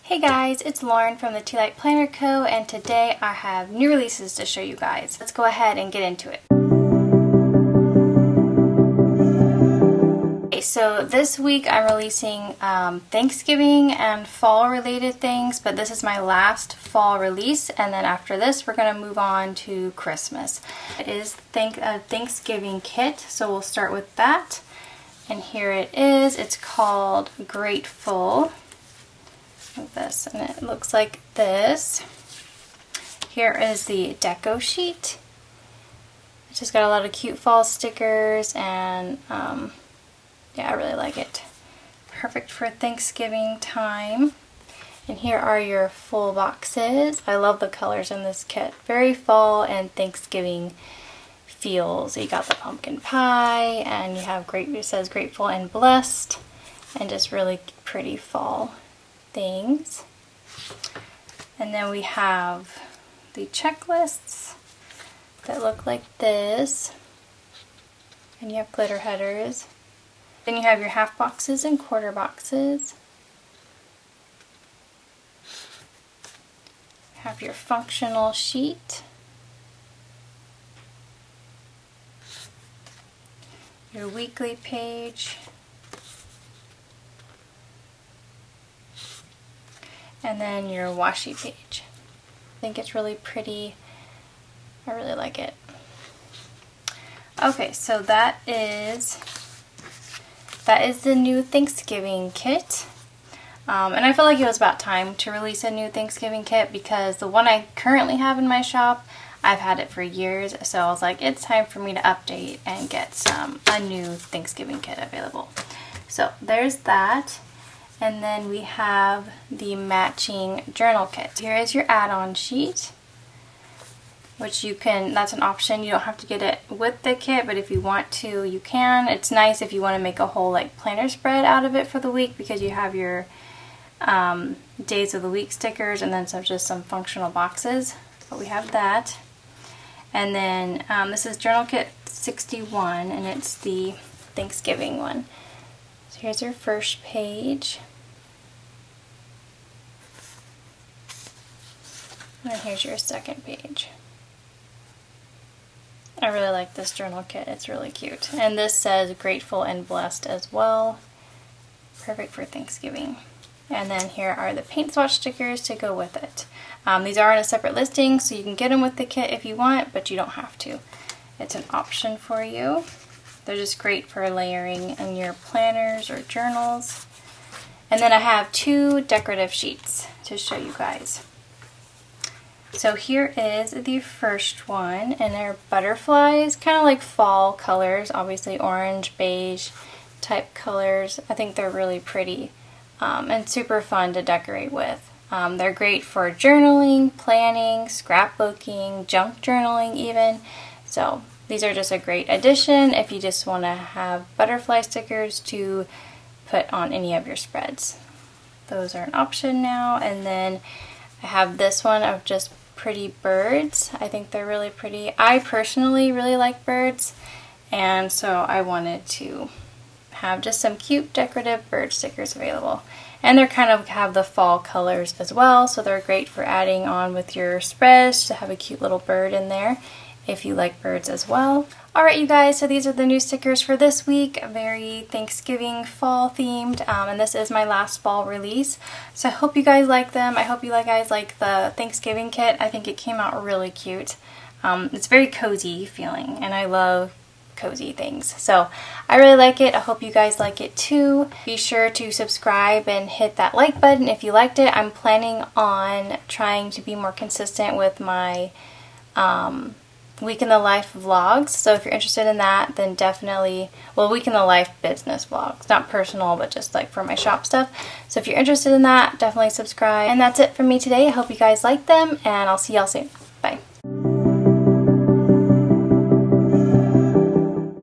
Hey guys, it's Lauren from the Tealight Planner Co, and today I have new releases to show you guys. Let's go ahead and get into it. Okay, so this week I'm releasing Thanksgiving and fall related things, but this is my last fall release, and then after this we're going to move on to Christmas. It is a Thanksgiving kit, so we'll start with that. And here it is. It's called Grateful. Like this, and it looks like this. Here is the deco sheet. It's just got a lot of cute fall stickers, and yeah, I really like it. Perfect for Thanksgiving time. And here are your full boxes. I love the colors in this kit. Very fall and Thanksgiving feels. So you got the pumpkin pie, and you have it says grateful and blessed, and just really pretty fall things. And then we have the checklists that look like this, and you have glitter headers. Then you have your half boxes and quarter boxes. You have your functional sheet, your weekly page, and then your washi page. I think it's really pretty. I really like it. Okay, so that is the new Thanksgiving kit. And I feel like it was about time to release a new Thanksgiving kit because the one I currently have in my shop, I've had it for years, so I was like, it's time for me to update and get a new Thanksgiving kit available. So there's that. And then we have the matching journal kit. Here is your add-on sheet, which that's an option. You don't have to get it with the kit, but if you want to, you can. It's nice if you want to make a whole planner spread out of it for the week, because you have your days of the week stickers and then just some functional boxes. But we have that. And then this is journal kit 61, and it's the Thanksgiving one. So here's your first page. And then here's your second page. I really like this journal kit. It's really cute. And this says grateful and blessed as well. Perfect for Thanksgiving. And then here are the paint swatch stickers to go with it. These are in a separate listing, so you can get them with the kit if you want, but you don't have to. It's an option for you. They're just great for layering in your planners or journals. And then I have two decorative sheets to show you guys. So here is the first one, and they're butterflies, kind of like fall colors, obviously orange, beige type colors. I think they're really pretty and super fun to decorate with. They're great for journaling, planning, scrapbooking, junk journaling even. So these are just a great addition if you just want to have butterfly stickers to put on any of your spreads. Those are an option now. And then I have this one of just pretty birds. I think they're really pretty. I personally really like birds, and so I wanted to have just some cute decorative bird stickers available. And they're kind of have the fall colors as well, so they're great for adding on with your spreads to have a cute little bird in there if you like birds as well. Alright you guys, so these are the new stickers for this week, very Thanksgiving fall themed, and this is my last fall release. So I hope you guys like them. I hope you guys like the Thanksgiving kit. I think it came out really cute. It's very cozy feeling, and I love cozy things. So I really like it. I hope you guys like it too. Be sure to subscribe and hit that like button if you liked it. I'm planning on trying to be more consistent with my Week in the Life vlogs, so if you're interested in that, then definitely, well, Week in the Life business vlogs, not personal, but just for my shop stuff. So if you're interested in that, definitely subscribe. And that's it for me today. I hope you guys like them, and I'll see y'all soon.